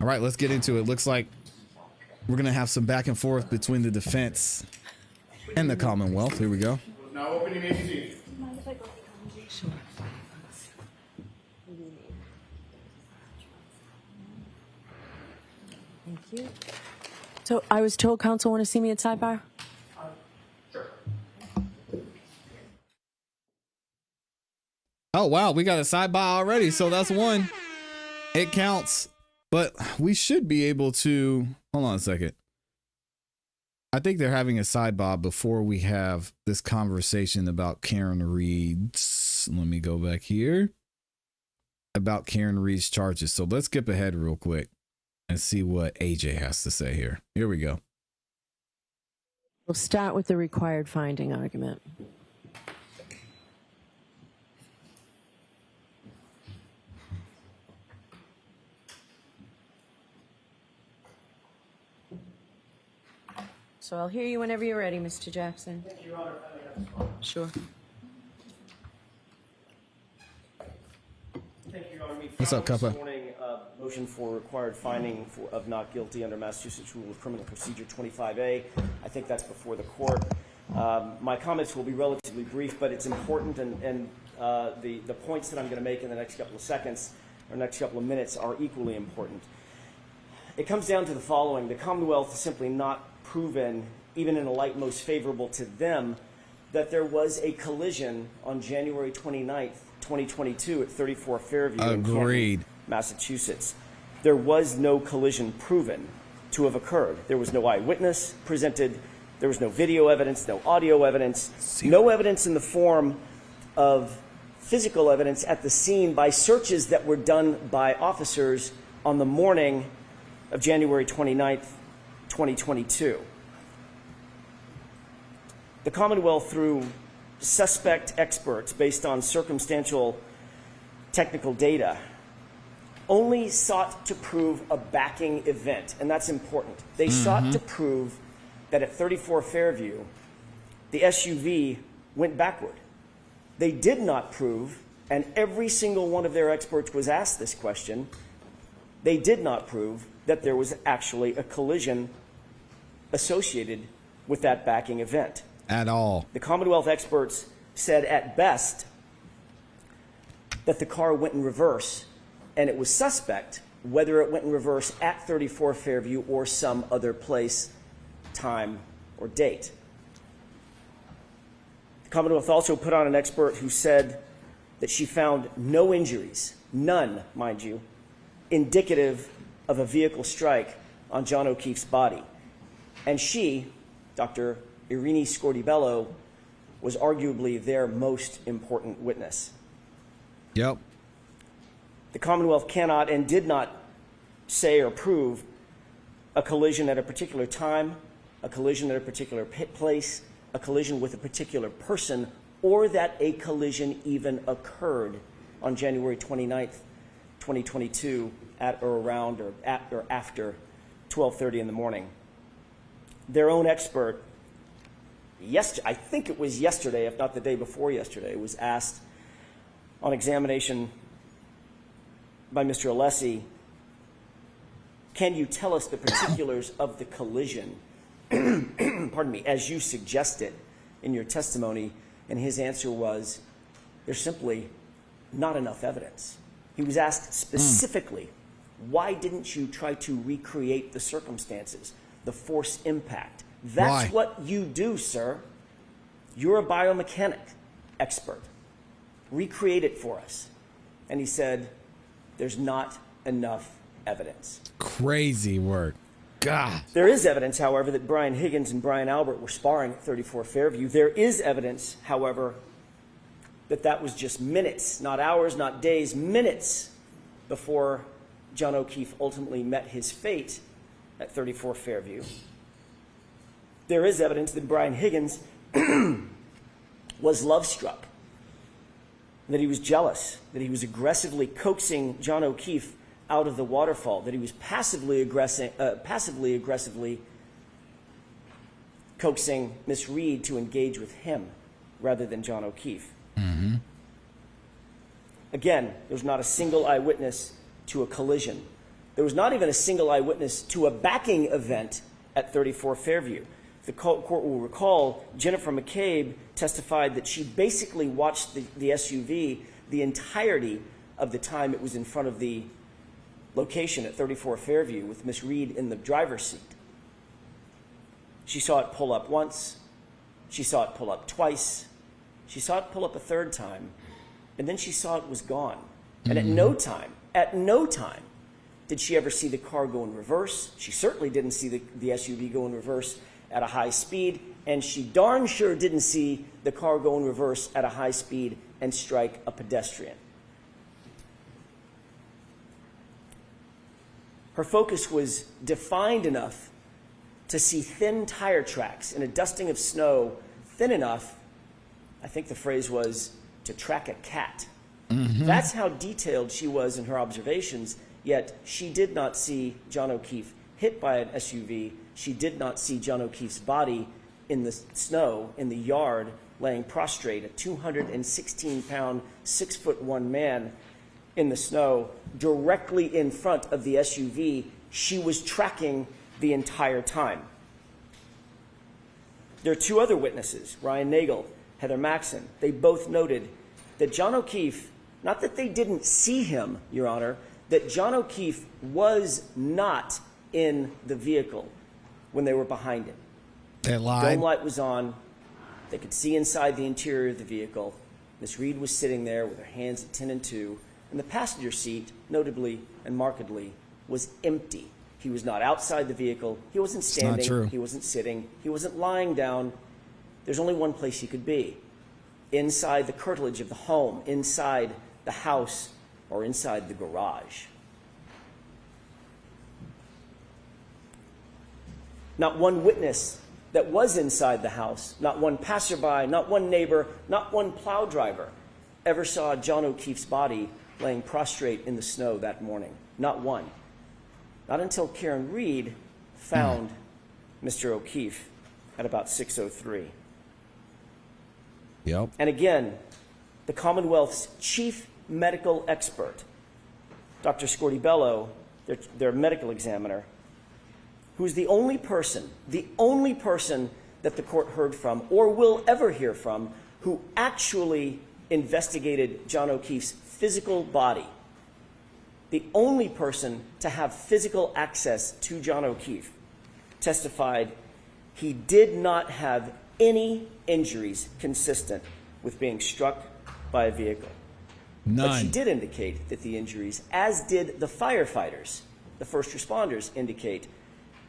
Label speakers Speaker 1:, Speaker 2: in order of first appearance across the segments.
Speaker 1: All right, let's get into it. Looks like we're going to have some back and forth between the defense and the Commonwealth. Here we go.
Speaker 2: Now opening ABC.
Speaker 3: Sure. Thank you. So I was told counsel want to see me at sidebar?
Speaker 2: Sure.
Speaker 1: Oh, wow. We got a sidebar already. So that's one. It counts. But we should be able to. Hold on a second. I think they're having a sidebar before we have this conversation about Karen Reed's. Let me go back here. About Karen Reed's charges. So let's skip ahead real quick and see what AJ has to say here. Here we go.
Speaker 3: We'll start with the required finding argument. So I'll hear you whenever you're ready, Mr. Jackson.
Speaker 2: Thank you, Your Honor.
Speaker 3: Sure.
Speaker 4: Thank you, Your Honor.
Speaker 1: What's up, Cuppa?
Speaker 4: This morning, motion for required finding of not guilty under Massachusetts Rule of Criminal Procedure 25A. I think that's before the court. My comments will be relatively brief, but it's important, and the points that I'm going to make in the next couple of seconds or next couple of minutes are equally important. It comes down to the following. The Commonwealth has simply not proven, even in a light most favorable to them, that there was a collision on January 29th, 2022 at 34 Fairview in Canton, Massachusetts. There was no collision proven to have occurred. There was no eyewitness presented. There was no video evidence, no audio evidence, no evidence in the form of physical evidence at the scene by searches that were done by officers on the morning of January 29th, 2022. The Commonwealth, through suspect experts based on circumstantial technical data, only sought to prove a backing event, and that's important. They sought to prove that at 34 Fairview, the SUV went backward. They did not prove, and every single one of their experts was asked this question, they did not prove that there was actually a collision associated with that backing event.
Speaker 1: At all.
Speaker 4: The Commonwealth experts said at best that the car went in reverse, and it was suspect whether it went in reverse at 34 Fairview or some other place, time, or date. The Commonwealth also put on an expert who said that she found no injuries, none, mind you, indicative of a vehicle strike on John O'Keefe's body. And she, Dr. Irini Scordibello, was arguably their most important witness.
Speaker 1: Yep.
Speaker 4: The Commonwealth cannot and did not say or prove a collision at a particular time, a collision at a particular place, a collision with a particular person, or that a collision even occurred on January 29th, 2022 at or around or at or after 12:30 in the morning. Their own expert, I think it was yesterday, if not the day before yesterday, was asked on examination by Mr. Alessi, can you tell us the particulars of the collision, pardon me, as you suggested in your testimony? And his answer was, there's simply not enough evidence. He was asked specifically, why didn't you try to recreate the circumstances, the force impact? That's what you do, sir. You're a biomechanic expert. Recreate it for us. And he said, there's not enough evidence.
Speaker 1: Crazy work. God.
Speaker 4: There is evidence, however, that Brian Higgins and Brian Albert were sparring at 34 Fairview. There is evidence, however, that that was just minutes, not hours, not days, minutes before John O'Keefe ultimately met his fate at 34 Fairview. There is evidence that Brian Higgins was love-struck, that he was jealous, that he was aggressively coaxing John O'Keefe out of the waterfall, that he was passively aggressively coaxing Miss Reed to engage with him rather than John O'Keefe. Again, there's not a single eyewitness to a collision. There was not even a single eyewitness to a backing event at 34 Fairview. The court will recall Jennifer McCabe testified that she basically watched the SUV the entirety of the time it was in front of the location at 34 Fairview with Miss Reed in the driver's seat. She saw it pull up once. She saw it pull up twice. She saw it pull up a third time. And then she saw it was gone. And at no time did she ever see the car go in reverse. She certainly didn't see the SUV go in reverse at a high speed. And she darn sure didn't see the car go in reverse at a high speed and strike a pedestrian. Her focus was defined enough to see thin tire tracks in a dusting of snow, thin enough, I think the phrase was, to track a cat. That's how detailed she was in her observations, yet she did not see John O'Keefe hit by an SUV. She did not see John O'Keefe's body in the snow, in the yard, laying prostrate, a 216-pound, 6'1" man in the snow, directly in front of the SUV she was tracking the entire time. There are two other witnesses, Ryan Nagel, Heather Maxson. They both noted that John O'Keefe, not that they didn't see him, Your Honor, that John O'Keefe was not in the vehicle when they were behind him.
Speaker 1: They lied.
Speaker 4: Dome light was on. They could see inside the interior of the vehicle. Miss Reed was sitting there with her hands at 10 and 2, and the passenger seat, notably and markedly, was empty. He was not outside the vehicle. He wasn't standing.
Speaker 1: It's not true.
Speaker 4: He wasn't sitting. He wasn't lying down. There's only one place he could be: inside the curtilage of the home, inside the house, or inside the garage. Not one witness that was inside the house, not one passerby, not one neighbor, not one plow driver ever saw John O'Keefe's body laying prostrate in the snow that morning. Not one. Not until Karen Reed found Mr. O'Keefe at about 6:03.
Speaker 1: Yep.
Speaker 4: And again, the Commonwealth's chief medical expert, Dr. Scortibello, their medical examiner, who's the only person that the court heard from or will ever hear from who actually investigated John O'Keefe's physical body. The only person to have physical access to John O'Keefe testified he did not have any injuries consistent with being struck by a vehicle.
Speaker 1: None.
Speaker 4: But she did indicate that the injuries, as did the firefighters, the first responders, indicate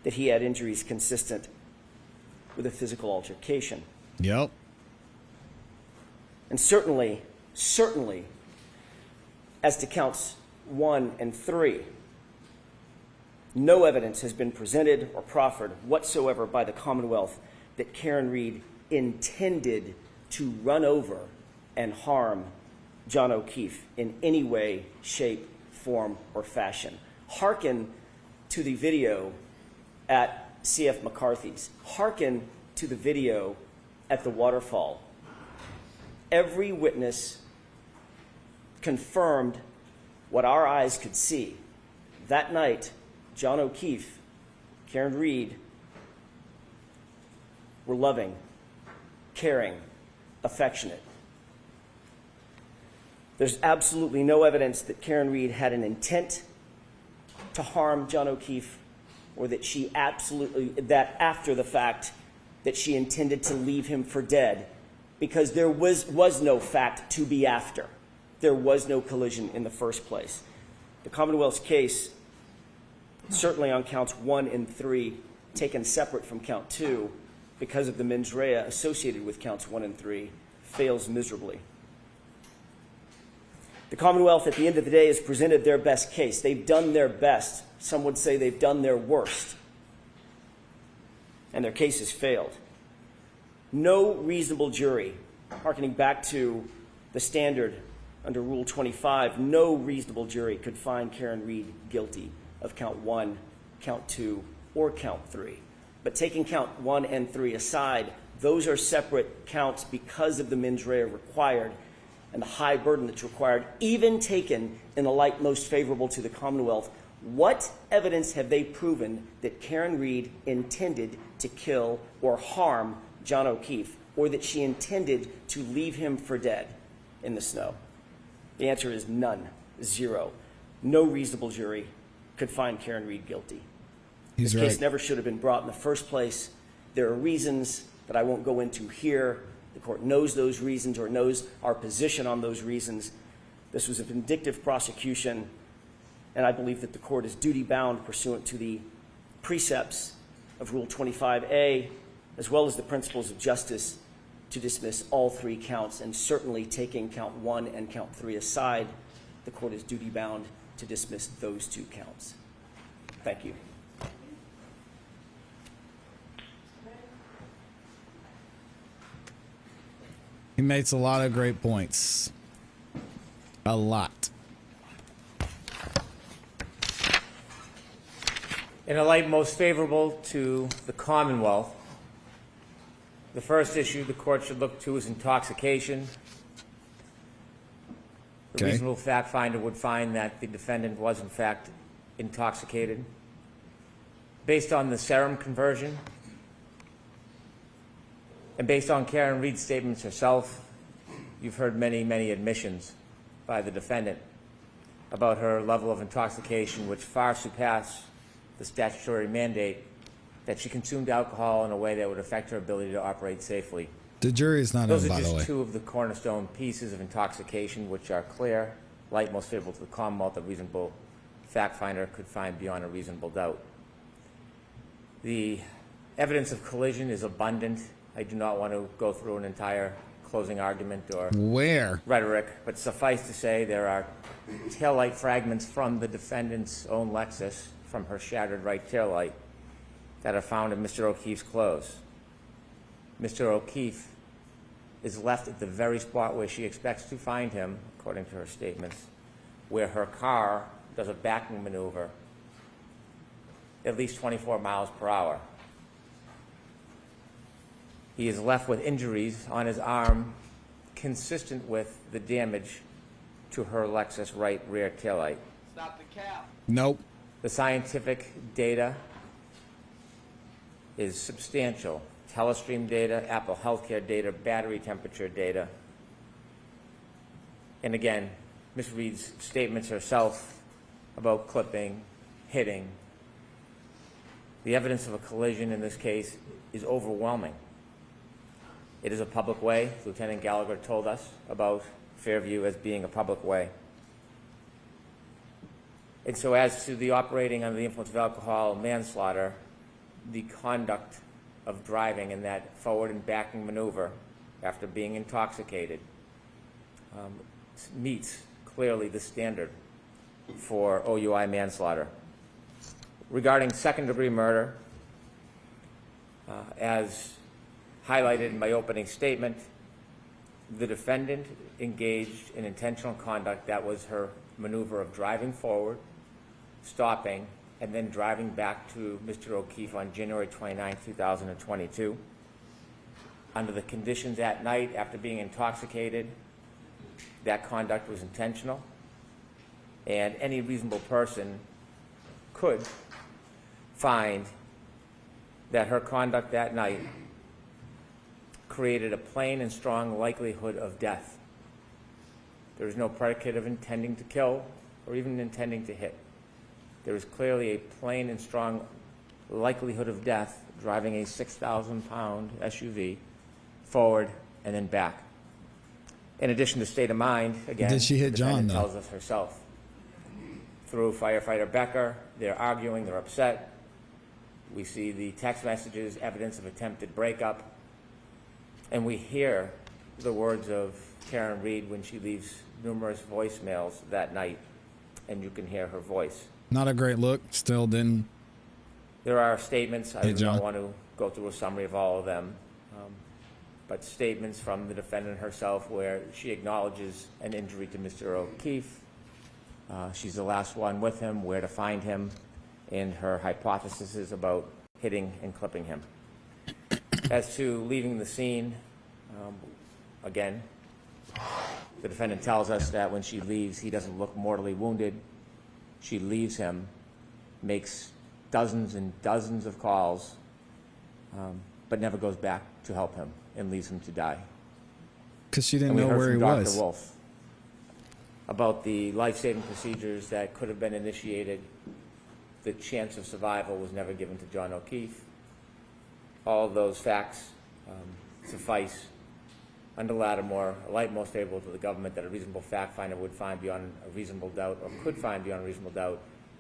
Speaker 4: that he had injuries consistent with a physical altercation.
Speaker 1: Yep.
Speaker 4: And certainly, as to counts 1 and 3, no evidence has been presented or proffered whatsoever by the Commonwealth that Karen Reed intended to run over and harm John O'Keefe in any way, shape, form, or fashion. Hearken to the video at C.F. McCarthy's. Hearken to the video at the waterfall. Every witness confirmed what our eyes could see. That night, John O'Keefe, Karen Reed were loving, caring, affectionate. There's absolutely no evidence that Karen Reed had an intent to harm John O'Keefe, or that she that after the fact, that she intended to leave him for dead, because there was no fact to be after. There was no collision in the first place. The Commonwealth's case, certainly on counts 1 and 3, taken separate from count 2, because of the mens rea associated with counts 1 and 3, fails miserably. The Commonwealth, at the end of the day, has presented their best case. They've done their best. Some would say they've done their worst. And their case has failed. No reasonable jury, hearkening back to the standard under Rule 25, no reasonable jury could find Karen Reed guilty of count 1, count 2, or count 3. But taking count 1 and 3 aside, those are separate counts because of the mens rea required and the high burden that's required, even taken in the light most favorable to the Commonwealth. What evidence have they proven that Karen Reed intended to kill or harm John O'Keefe, or that she intended to leave him for dead in the snow? The answer is none, zero. No reasonable jury could find Karen Reed guilty.
Speaker 1: He's
Speaker 4: This
Speaker 1: right.
Speaker 4: case never should have been brought in the first place. There are reasons that I won't go into here. The court knows those reasons, or knows our position on those reasons. This was a vindictive prosecution, and I believe that the court is duty-bound pursuant to the precepts of Rule 25A, as well as the principles of justice, to dismiss all three counts, and certainly taking count 1 and count 3 aside, the court is duty-bound to dismiss those 2 counts. Thank you.
Speaker 1: He makes a lot of great points. A lot.
Speaker 5: In a light most favorable to the Commonwealth, the first issue the court should look to is intoxication. The
Speaker 1: Okay.
Speaker 5: reasonable fact finder would find that the defendant was in fact intoxicated. Based on the serum conversion, and based on Karen Reed's statements herself, you've heard many, many admissions by the defendant about her level of intoxication, which far surpassed the statutory mandate that she consumed alcohol in a way that would affect her ability to operate safely.
Speaker 1: The jury is not
Speaker 5: Those
Speaker 1: in,
Speaker 5: are
Speaker 1: by the way.
Speaker 5: just 2 of the cornerstone pieces of intoxication, which are clear, light most favorable to the Commonwealth, a reasonable fact finder could find beyond a reasonable doubt. The evidence of collision is abundant. I do not want to go through an entire closing argument or
Speaker 1: Where?
Speaker 5: rhetoric, but suffice to say there are taillight fragments from the defendant's own Lexus, from her shattered right taillight, that are found in Mr. O'Keefe's clothes. Mr. O'Keefe is left at the very spot where she expects to find him, according to her statements, where her car does a backing maneuver at least 24 miles per hour. He is left with injuries on his arm consistent with the damage to her Lexus right rear taillight.
Speaker 2: Stop the cab.
Speaker 1: Nope.
Speaker 5: The scientific data is substantial. Telestream data, Apple Healthcare data, battery temperature data. And again, Ms. Reed's statements herself about clipping, hitting. The evidence of a collision in this case is overwhelming. It is a public way. Lieutenant Gallagher told us about Fairview as being a public way. And so as to the operating under the influence of alcohol manslaughter, the conduct of driving in that forward and backing maneuver after being intoxicated meets clearly the standard for OUI manslaughter. Regarding second-degree murder, as highlighted in my opening statement, the defendant engaged in intentional conduct that was her maneuver of driving forward, stopping, and then driving back to Mr. O'Keefe on January 29, 2022. Under the conditions at night after being intoxicated, that conduct was intentional, and any reasonable person could find that her conduct that night created a plain and strong likelihood of death. There is no predicate of intending to kill or even intending to hit. There is clearly a plain and strong likelihood of death driving a 6,000-pound SUV forward and then back. In addition to state of mind, again,
Speaker 1: Did she hit
Speaker 5: the
Speaker 1: John,
Speaker 5: defendant
Speaker 1: though?
Speaker 5: tells us herself. Through firefighter Becker, they're arguing, they're upset. We see the text messages, evidence of attempted breakup, and we hear the words of Karen Reed when she leaves numerous voicemails that night, and you can hear her voice.
Speaker 1: Not a great look. Still didn't.
Speaker 5: There are statements, I
Speaker 1: Hey,
Speaker 5: do
Speaker 1: John.
Speaker 5: not want to go through a summary of all of them, but statements from the defendant herself where she acknowledges an injury to Mr. O'Keefe. She's the last one with him, where to find him, and her hypothesis is about hitting and clipping him. As to leaving the scene, again, the defendant tells us that when she leaves, he doesn't look mortally wounded. She leaves him makes dozens and dozens of calls, but never goes back to help him and leaves him to die.
Speaker 1: Because she didn't
Speaker 5: And we
Speaker 1: know
Speaker 5: heard
Speaker 1: where he
Speaker 5: from Dr.
Speaker 1: was.
Speaker 5: Wolf about the life-saving procedures that could have been initiated. The chance of survival was never given to John O'Keefe. All of those facts suffice under Lattimore, a light most favorable to the government, that a reasonable fact finder would find beyond a reasonable doubt, or could find beyond a reasonable doubt,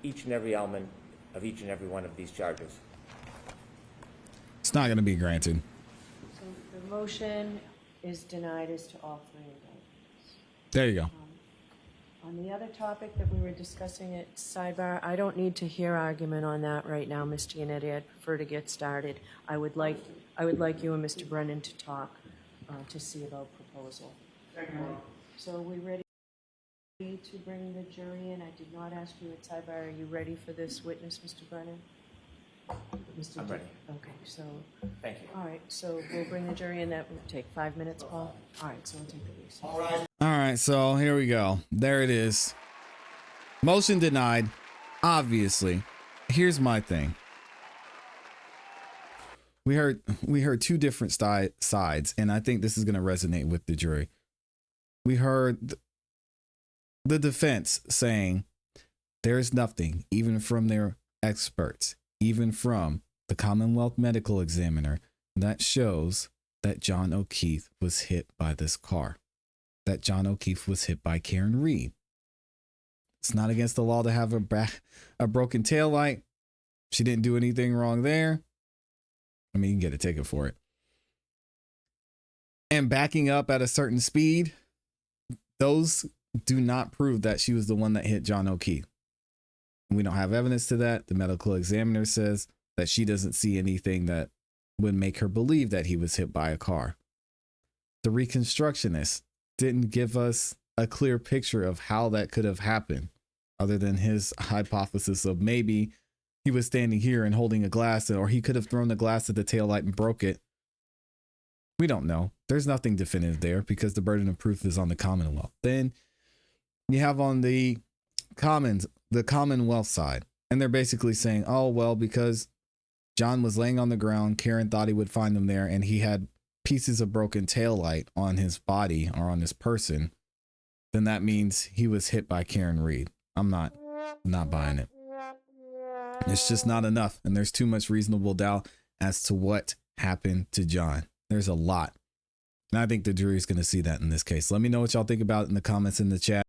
Speaker 5: each and every element of each and every one of these charges.
Speaker 1: It's not going to be granted.
Speaker 3: So the motion is denied as to all three indictments.
Speaker 1: There you go.
Speaker 3: On the other topic that we were discussing at sidebar, I don't need to hear argument on that right now, Ms. Giannetti. I'd prefer to get started. I would like you and Mr. Brennan to talk to see about proposal. So are we ready to bring the jury in? I did not ask you at sidebar. Are you ready for this witness, Mr. Brennan? Mr.
Speaker 5: I'm ready.
Speaker 3: Okay, so,
Speaker 5: Thank you.
Speaker 3: all right, so we'll bring the jury in. That will take 5 minutes, Paul? All right, so we'll take the recess.
Speaker 1: All right, so here we go. There it is. Motion denied. Obviously. Here's my thing. We heard two different sides, and I think this is going to resonate with the jury. We heard the defense saying there's nothing, even from their experts, even from the Commonwealth Medical Examiner, that shows that John O'Keefe was hit by this car, that John O'Keefe was hit by Karen Reed. It's not against the law to have a broken taillight. She didn't do anything wrong there. I mean, you can get a ticket for it. And backing up at a certain speed, those do not prove that she was the one that hit John O'Keefe. We don't have evidence to that. The medical examiner says that she doesn't see anything that would make her believe that he was hit by a car. The reconstructionist didn't give us a clear picture of how that could have happened, other than his hypothesis of maybe he was standing here and holding a glass, or he could have thrown the glass at the taillight and broke it. We don't know. There's nothing definitive there because the burden of proof is on the Commonwealth. Then you have on the Commonwealth side, and they're basically saying, oh, well, because John was laying on the ground, Karen thought he would find him there, and he had pieces of broken taillight on his body or on his person, then that means he was hit by Karen Reed. I'm not buying it. It's just not enough. And there's too much reasonable doubt as to what happened to John. There's a lot. And I think the jury's going to see that in this case. Let me know what y'all think about it in the comments in the chat.